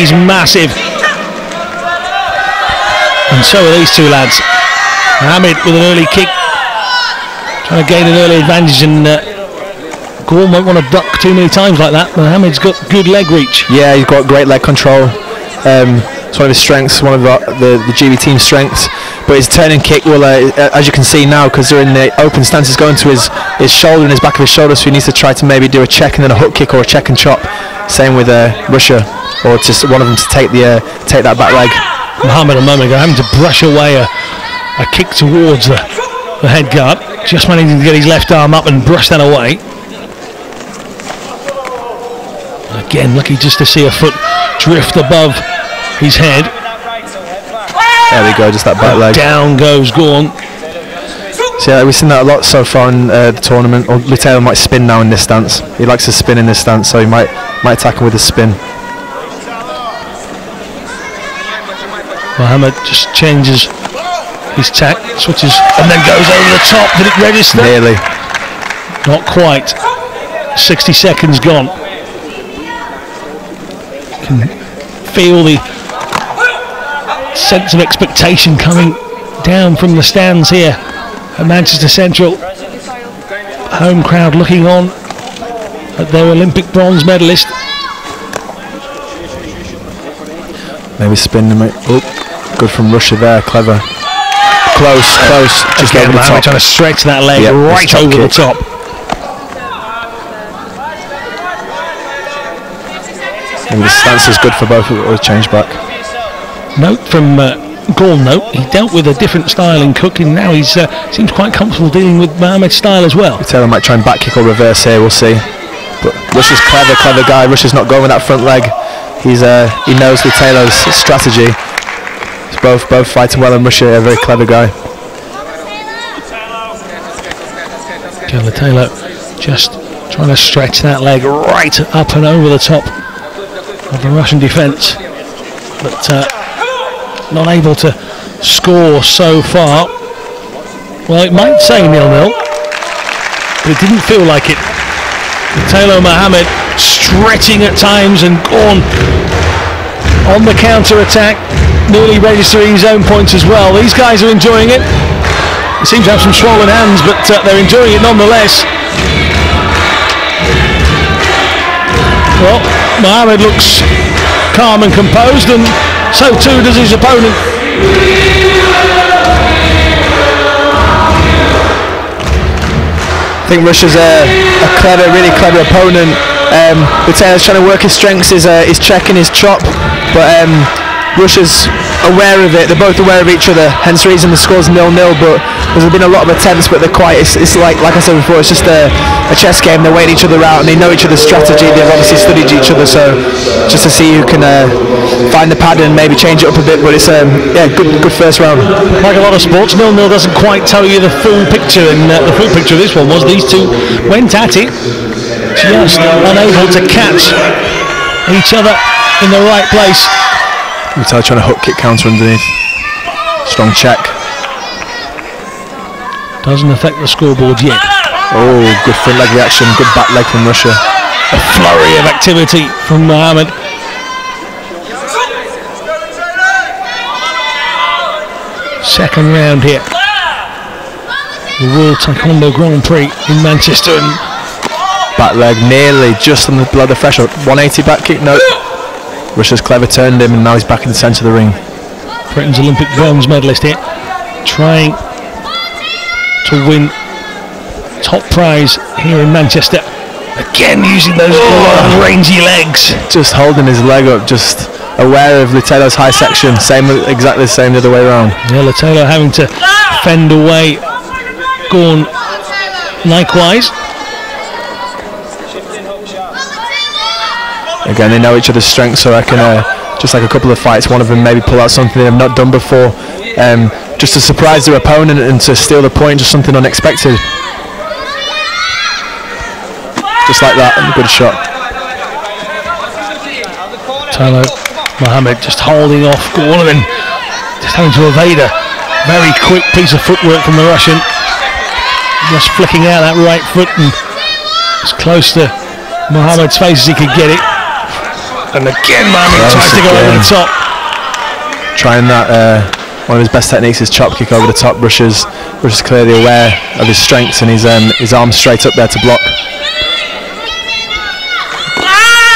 is massive. And so are these two lads. Mohammed with an early kick, trying to gain an early advantage, and Gaun won't want to duck too many times like that. Mohammed's got good leg reach. Yeah, he's got great leg control. It's one of his strengths, one of the GB team's strengths. But his turning kick will, as you can see now, because they're in the open stance, is going to his shoulder and his back of his shoulder, so he needs to try to maybe do a check and then a hook kick or a check and chop. Same with Russia, or just one of them to take that back leg. Mohammed a moment ago having to brush away a kick towards the head guard, just managing to get his left arm up and brush that away. Again, lucky just to see a foot drift above his head. There we go, just that back leg. Down goes Gaun. So yeah, we've seen that a lot so far in the tournament. Or Lutalo might spin now in this stance. He likes to spin in this stance, so he might attack him with a spin. Mohammed just changes his tack, switches, and then goes over the top. Did it register? Nearly. Not quite. 60 seconds gone. Can feel the sense of expectation coming down from the stands here at Manchester Central. Home crowd looking on at their Olympic bronze medalist. Maybe spin them. Oh, good from Russia there, clever. Close, just again, over the top. Trying to stretch that leg right over the top. Maybe the stance is good for both or change back. Note from Gaun, he dealt with a different style in cooking. Now he seems quite comfortable dealing with Mohammed's style as well. Taylor might try and back kick or reverse here, we'll see. But Russia's clever guy. Russia's not going with that front leg. He knows Lutalo's strategy. It's both fighting well, and Russia a very clever guy. Lutalo just trying to stretch that leg right up and over the top of the Russian defence, but not able to score so far. Well, it might say 0-0, but it didn't feel like it. Lutalo Mohammed stretching at times, and Gaun on the counter-attack, nearly registering his own points as well. These guys are enjoying it. They seem to have some swollen hands, but they're enjoying it nonetheless. Well, Mohammed looks calm and composed, and so too does his opponent. I think Russia's a really clever opponent. Lutalo's trying to work his strengths, his check and his chop, but Russia's aware of it. They're both aware of each other, hence the reason the score's 0-0. But there's been a lot of attempts, but they're quite. It's like I said before, it's just a chess game. They're weighing each other out, and they know each other's strategy. They've obviously studied each other, so just to see who can find the pad and maybe change it up a bit. But it's good first round. Like a lot of sports, 0-0 doesn't quite tell you the full picture, and the full picture of this one was these two went at it, just unable to catch each other in the right place. Lutalo trying to hook kick counter underneath. Strong check. Doesn't affect the scoreboard yet. Oh, good front leg reaction, good back leg from Russia. A flurry of activity from Mohammed. Second round here. The World Taekwondo Grand Prix in Manchester. And back leg nearly just on the below the threshold. 180 back kick, no. Russia's clever turned him, and now he's back in the centre of the ring. Britain's Olympic bronze medalist here, trying to win top prize here in Manchester. Again, using those long, rangy legs. Just holding his leg up, just aware of Lutalo's high section. Exactly the same the other way around. Yeah, Lutalo having to fend away Gaun likewise. Again, they know each other's strengths, so I reckon just like a couple of fights, one of them maybe pull out something they've not done before, just to surprise their opponent and to steal the point, just something unexpected. Just like that, and a good shot. Lutalo Mohammed just holding off Gaun, and then just having to evade a very quick piece of footwork from the Russian. Just flicking out that right foot and as close to Mohammed's face as he could get it. And again, Mohammed tries to go over the top. Trying that, one of his best techniques is chop kick over the top. Russia's clearly aware of his strengths and his arms straight up there to block.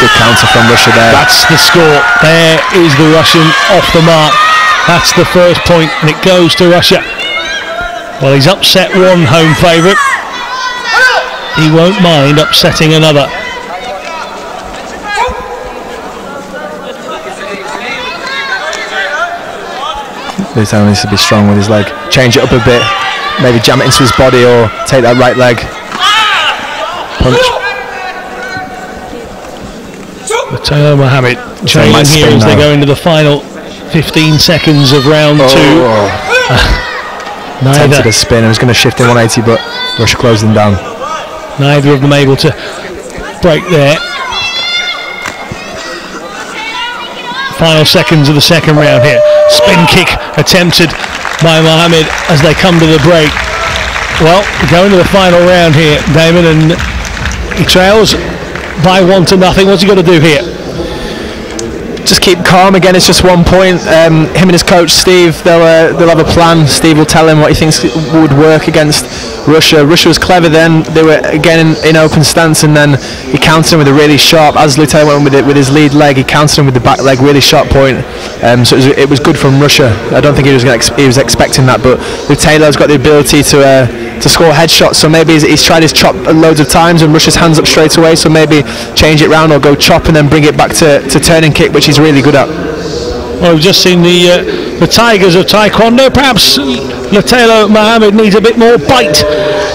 Good counter from Russia there. That's the score. There is the Russian off the mark. That's the first point, and it goes to Russia. Well, he's upset one home favourite. He won't mind upsetting another. Lutalo needs to be strong with his leg. Change it up a bit. Maybe jam it into his body or take that right leg. Punch. Lutalo Mohammed training here as they go into the final 15 seconds of round 2. Attempted a spin. It was going to shift in 180, but Russia closed him down. Neither of them able to break there. Final seconds of the second round here. Spin kick attempted by Mohammed as they come to the break. Well, going to the final round here, Damon, and he trails by 1-0. What's he got to do here? Just keep calm. Again, it's just 1 point. Him and his coach Steve, they'll have a plan. Steve will tell him what he thinks would work against Russia. Russia was clever then. They were again in open stance, and then he countered him with a really sharp. As Lutalo went with his lead leg, he countered him with the back leg, really sharp point. So it was good from Russia. I don't think he was expecting that, but Lutalo's got the ability to score headshots. So maybe he's tried his chop loads of times, and Russia's hands up straight away. So maybe change it round or go chop and then bring it back to turning kick, which he's really good at. Well, we've just seen the Tigers of Taekwondo. Perhaps Lutalo Mohammed needs a bit more bite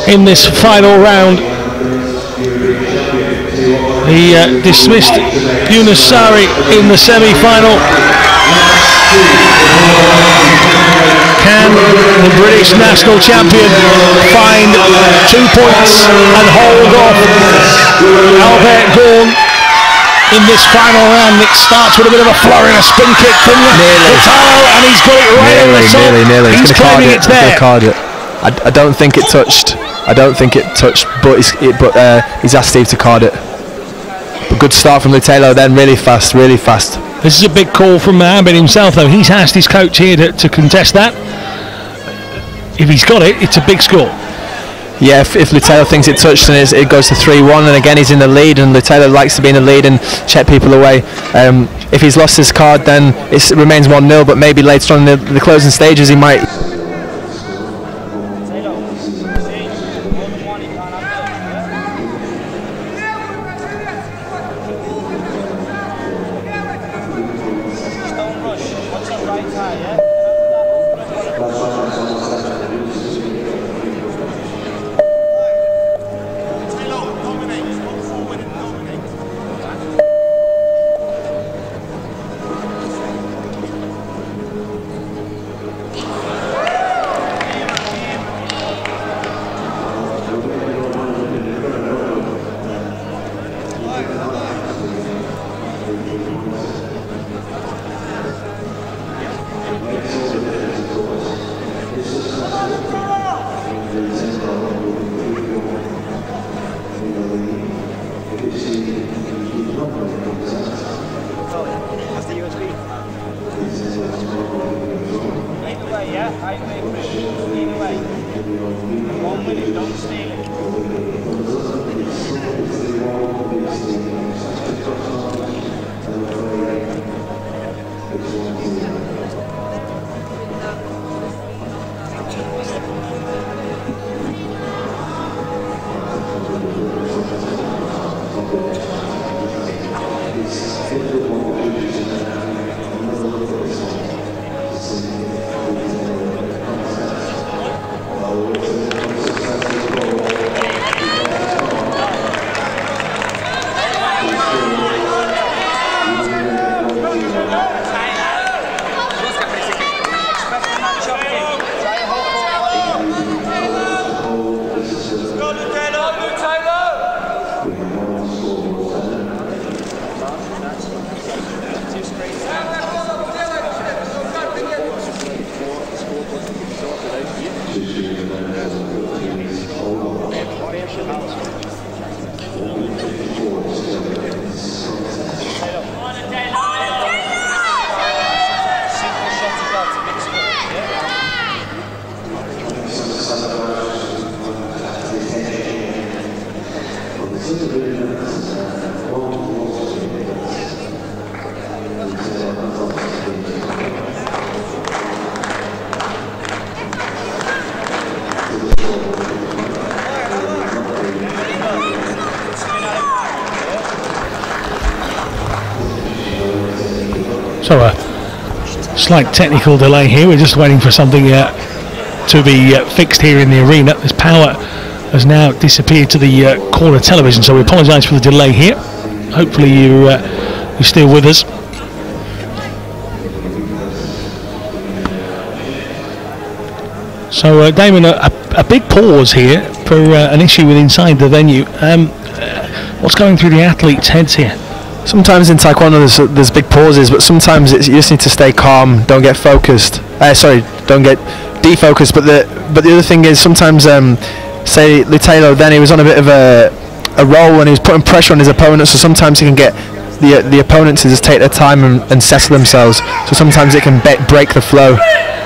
in this final round. He dismissed Yunus Sari in the semi-final. Can the British national champion find 2 points and hold off Albert Gaun in this final round? It starts with a bit of a flurry and a spin kick from Lutalo, and he's got it right in the top. Nearly. He's claiming it's there. I don't think it touched. But he's asked Steve to card it. But good start from Lutalo then, really fast. This is a big call from Mohammed himself, though. He's asked his coach here to contest that. If he's got it, it's a big score. Yeah, if Lutalo thinks it touched, then it goes to 3-1, and again he's in the lead, and Lutalo likes to be in the lead and check people away. If he's lost his card, then it remains 1-0, but maybe later on in the closing stages he might... So a slight technical delay here. We're just waiting for something to be fixed here in the arena. This power has now disappeared to the corner television, so we apologise for the delay here. Hopefully you're still with us. So Damon, a big pause here for an issue with inside the venue. What's going through the athletes' heads here? Sometimes in Taekwondo there's big pauses, but sometimes you just need to stay calm, don't get focused. Don't get defocused. But the other thing is sometimes, say Lutalo, then he was on a bit of a roll and he was putting pressure on his opponent, so sometimes he can get the opponent to just take their time and settle themselves. So sometimes it can break the flow,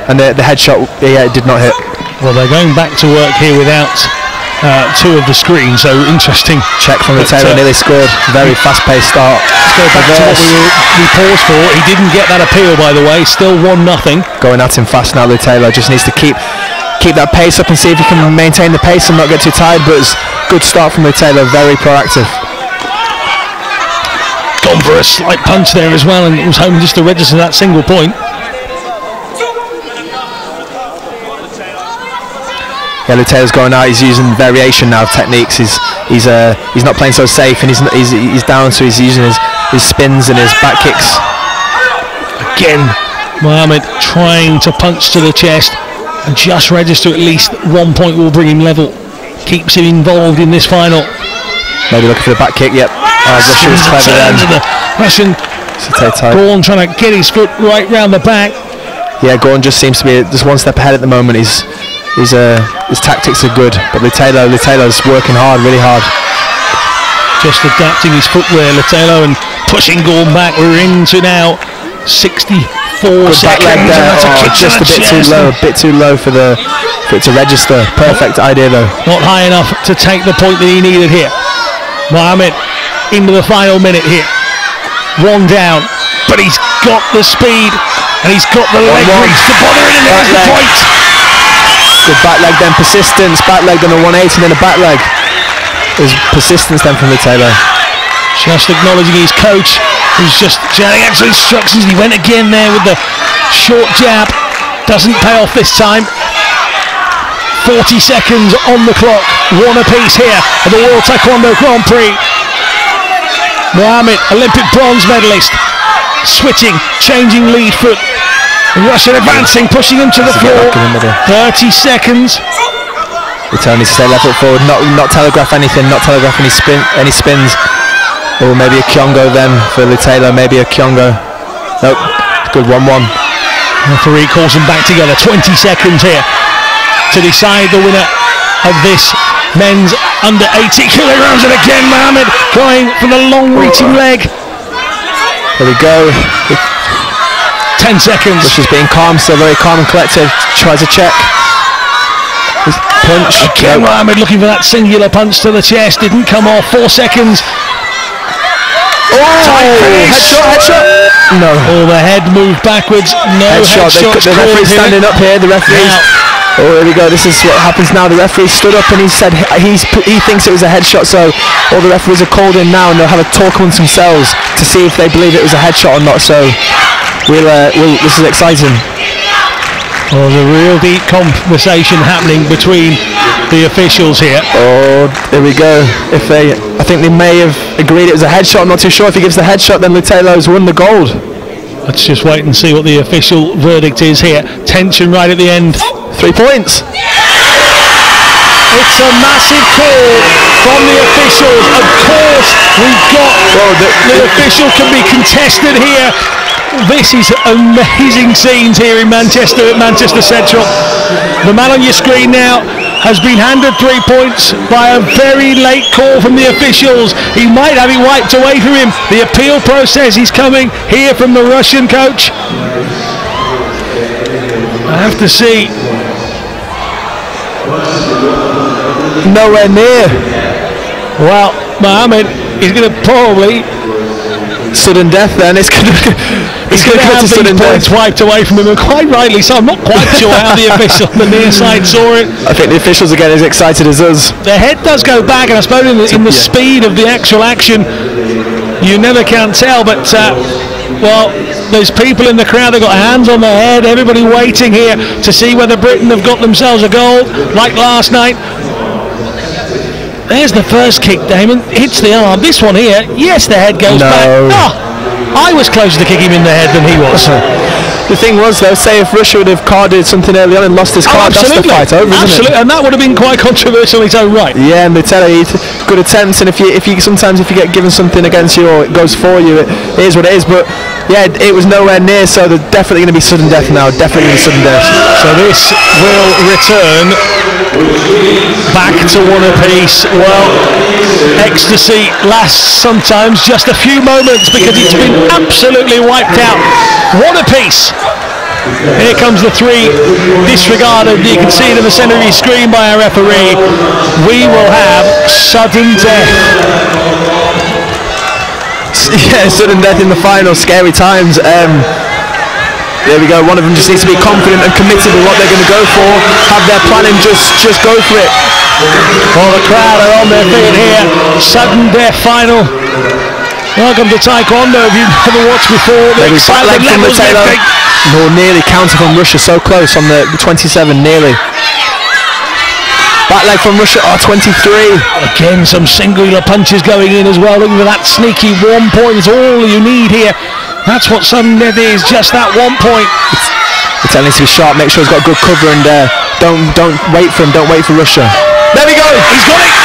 and the headshot, it did not hit. Well, they're going back to work here without two of the screens, so interesting. Check from Lutalo, nearly scored. Very fast-paced start. Let's go back to what we paused for. He didn't get that appeal, by the way. Still 1-0. Going at him fast now, Lutalo just needs to keep that pace up and see if he can maintain the pace and not get too tired. But it's good start from Lutalo, very proactive. Gone for a slight punch there as well, and it was hoping just to register that single point. Yeah, Lutalo's going out. He's using variation now of techniques. He's not playing so safe, and he's down, so he's using his spins and his back kicks. Again, Mohammed trying to punch to the chest and just register at least 1 point will bring him level. Keeps him involved in this final. Maybe looking for the back kick. Yep. Russia was clever then. Russian Gaun trying to get his foot right round the back. Yeah, Gaun just seems to be just one step ahead at the moment. His tactics are good, but Lutalo's working hard, really hard. Just adapting his footwear, Lutalo, and pushing Gaun back. We're into now 64 seconds. Just a bit too low for it to register. Perfect idea though. Not high enough to take the point that he needed here. Mohammed into the final minute here. One down, but he's got the speed and he's got the leg reach to bother it, and there's the point. Good back leg, then persistence, back leg, then a 180, and then a back leg. There's persistence then from Lutalo. Just acknowledging his coach, who's just shouting extra instructions. He went again there with the short jab. Doesn't pay off this time. 40 seconds on the clock. One apiece here at the World Taekwondo Grand Prix. Mohammed, Olympic bronze medalist, switching, changing lead foot. Russian advancing, pushing him to the floor. 30 seconds. Lutalo needs to stay left foot forward, not telegraph anything, not telegraph any spins. Or maybe a Kyongo then for Lutalo, maybe a Kyongo. Nope, good 1-1. Referee calls them back together. 20 seconds here to decide the winner of this men's under 80 kilograms. And again, Mohammed going for the long-reaching leg. There we go. 10 seconds. Russia's being calm, still very calm and collective. Tries a check. Punch. Again, Mohammed looking for that singular punch to the chest. Didn't come off. 4 seconds. Headshot. No. Oh, the head moved backwards. No headshot. The referee's standing up here. The referee's. Oh, there we go. This is what happens now. The referee stood up and he said he thinks it was a headshot. So all the referees are called in now and they'll have a talk amongst themselves to see if they believe it was a headshot or not. So this is exciting. Well, there's a real deep conversation happening between the officials here. Oh, there we go. I think they may have agreed it was a headshot. I'm not too sure. If he gives the headshot, then Lutalo's won the gold. Let's just wait and see what the official verdict is here. Tension right at the end. 3 points. It's a massive call from the officials. Of course, we've got the official can be contested here. This is amazing scenes here in Manchester at Manchester Central. The man on your screen now has been handed 3 points by a very late call from the officials. He might have it wiped away from him. The appeal process is coming here from the Russian coach. I have to see. Nowhere near. Well, Mohammed is going to probably sudden death then. He's going to have these points wiped away from him, and quite rightly so. I'm not quite sure how the official on the near side saw it. I think the officials are getting as excited as us. The head does go back, and I suppose in the speed of the actual action, you never can tell, but well, there's people in the crowd that got hands on their head, everybody waiting here to see whether Britain have got themselves a goal like last night. There's the first kick, Damon, hits the arm. This one here, yes, the head goes back. Oh, I was closer to kick him in the head than he was. The thing was, though, say if Russia would have carded something early on and lost his card, that's the fight over, isn't it? And that would have been quite controversial in its own right. Yeah, and they tell you, good attempts, and if you sometimes if you get given something against you or it goes for you, it is what it is. But yeah, it was nowhere near, so there's definitely going to be sudden death now. Definitely going to be sudden death. So this will return back to one apiece. Well, ecstasy lasts sometimes just a few moments because it's been absolutely wiped out. One apiece. Here comes the three disregarded. You can see it in the centre of your screen by our referee. We will have sudden death. Yeah, sudden death in the final. Scary times. There we go. One of them just needs to be confident and committed with what they're going to go for. Have their plan and just go for it. Well, the crowd are on their feet here. Sudden death final. Welcome to Taekwondo. If you've never watched before, the excitement levels lifting. No, nearly counter from Russia. So close on the 27, nearly. Back leg from Russia, 23. Again, some singular punches going in as well. Looking for that sneaky 1 point. It's all you need here. That's what sudden death is, just that 1 point. The tail needs to be sharp. Make sure he's got good cover and don't wait for him. Don't wait for Russia. There we go. He's got it.